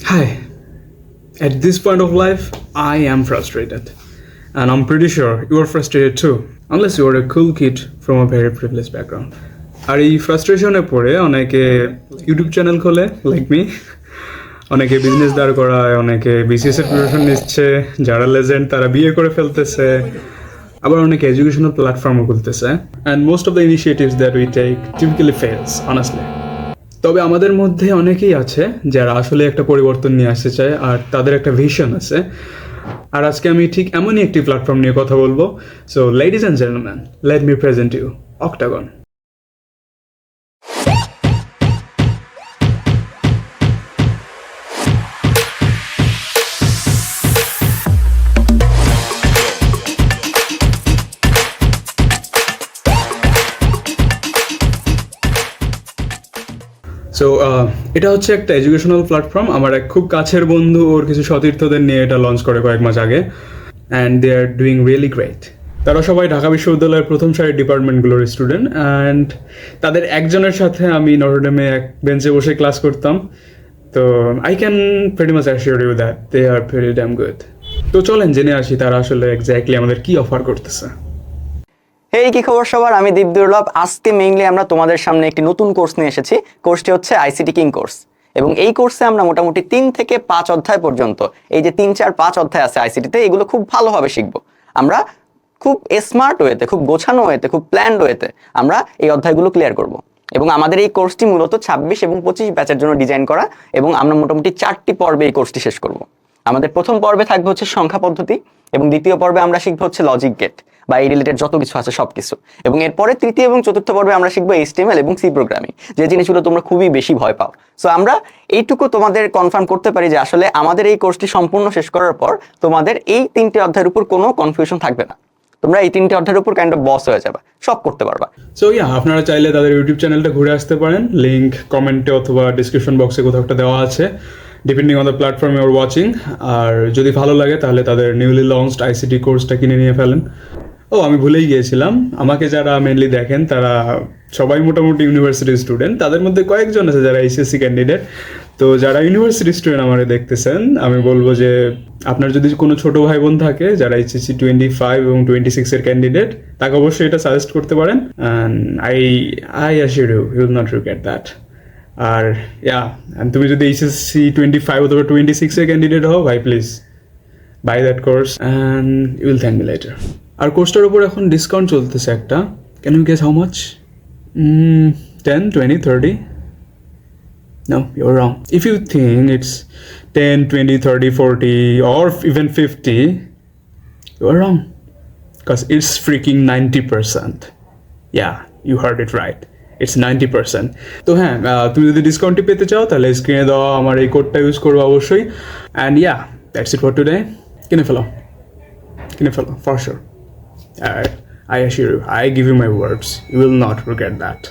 Hi, at this point of life, I am frustrated. And I'm pretty sure you are frustrated too, unless you are a cool kid from a very privileged background. আর এই ফ্রাস্ট্রেশনে পড়ে অনেকে YouTube channel খোলে like me, অনেকে business দাঁড় করায়, অনেকে BCS এর preparation নিচ্ছে, যারা লেজেন্ড তারা বিয়ে করে ফেলতেছে, আবার অনেকে এডুকেশনাল প্ল্যাটফর্মও খুলতেছে। And most of the initiatives that we take typically fails honestly. তবে আমাদের মধ্যে অনেকেই আছে যারা আসলে একটা পরিবর্তন নিয়ে আসতে চায় আর তাদের একটা ভিশন আছে। আর আজকে আমি ঠিক এমনই একটি প্ল্যাটফর্ম নিয়ে কথা বলবো। So ladies and gentleman, let me present you Octagon. সো এটা হচ্ছে একটা এডুকেশনাল প্ল্যাটফর্ম। আমার এক খুব কাছের বন্ধু ওর কিছু সতীর্থদের নিয়ে এটা লঞ্চ করে কয়েক মাস আগে, and they are doing really great. তারা সবাই ঢাকা বিশ্ববিদ্যালয়ের প্রথম সারির ডিপার্টমেন্টগুলোর স্টুডেন্ট, অ্যান্ড তাদের একজনের সাথে আমি নটরডেমে এক বেঞ্চে বসে ক্লাস করতাম। তো I can pretty much assure you that they are very damn good. তো চলেন জেনে আসি তারা আসলে এক্স্যাক্টলি আমাদের কি অফার করতেছে। হেই, কি খবর সবার? আমি দীপ দুর্লভ। আজকে মেইনলি আমরা তোমাদের সামনে একটি নতুন কোর্স নিয়ে এসেছি। কোর্সটি হচ্ছে আইসিটি কিং কোর্স, এবং এই কোর্সে আমরা মোটামুটি 3 থেকে 5 অধ্যায় পর্যন্ত, এই যে 3, 4, 5 অধ্যায় আছে আইসিটিতে, এগুলো খুব ভালোভাবে শিখবো আমরা। খুব স্মার্ট ওয়েতে, খুব গোছানো ওয়েতে, খুব প্ল্যান্ড ওয়েতে আমরা এই অধ্যায়গুলো ক্লিয়ার করব। এবং আমাদের এই কোর্সটি মূলত 26 এবং 25 ব্যাচের জন্য ডিজাইন করা, এবং আমরা মোটামুটি 4টি পর্বে এই কোর্সটি শেষ করব। আমাদের প্রথম পর্বে থাকবে হচ্ছে সংখ্যা পদ্ধতি, এবং দ্বিতীয় পর্বে আমরা শিখবো হচ্ছে লজিক গেট বা এই রিলেটেড যত কিছু আছে সবকিছু, এবং এরপরে তৃতীয় এবং চতুর্থ পর্বে আমরা শিখবো HTML এবং সি প্রোগ্রামিং, যে জিনিসগুলো তোমরা খুবই বেশি ভয় পাও। সো আমরা এইটুকু তোমাদের কনফার্ম করতে পারি যে আসলে আমাদের এই কোর্সটি সম্পূর্ণ শেষ করার পর তোমাদের এই 3টে অধ্যায়ের উপর কোনো কনফিউশন থাকবে না। তোমরা এই 3টে অধ্যায়ের উপর কাইন্ড অফ বস হয়ে যাবে, সব করতে পারবা। সো আপনারা চাইলে তাদের ইউটিউব চ্যানেলটা ঘুরে আসতে পারেন। লিঙ্ক কমেন্টে অথবা ডিসক্রিপশন বক্সে কোথাও একটা দেওয়া আছে, depending on the platform you are watching. আর যদি ভালো লাগে তাহলে তাদের নিউলি লঞ্চড আইসিটি কোর্সটা কিনে নিয়ে ফেলেন। আমি ভুলেই গিয়েছিলাম, আমাকে যারা মেনলি দেখেন তারা সবাই মোটামুটি ইউনিভার্সিটি স্টুডেন্ট। তাদের মধ্যে কয়েকজন আছে যারা এইচএসসি ক্যান্ডিডেট। তো যারা ইউনিভার্সিটি স্টুডেন্ট আমারে দেখতেছেন, আমি বলবো যে আপনার যদি কোনো ছোটো ভাই বোন থাকে যারা এইচএসসি 25 এবং 26 এর ক্যান্ডিডেট, তাকে অবশ্যই এটা সাজেস্ট করতে পারেন। And I assure you will not regret that. আর তুমি যদি এইচএসসি 25 অথবা 26 এর ক্যান্ডিডেট হও, ভাই please buy that course and you will thank me later. আর কোর্সটার উপর এখন ডিসকাউন্ট চলতেছে একটা। Can you guess how much? 10, 20, 30? No, you're wrong. If you think it's 10, 20, 30, 40 or even 50, you are wrong. Because it's freaking 90%. Yeah, you heard it right. It's 90%. তো তুমি যদি ডিসকাউন্টটি পেতে চাও তাহলে স্ক্রিনে দেওয়া আমার এই কোডটা ইউজ করবো অবশ্যই। And that's it for today. কিনে ফেলো, for sure. I assure you, I give you my words, you will not regret that.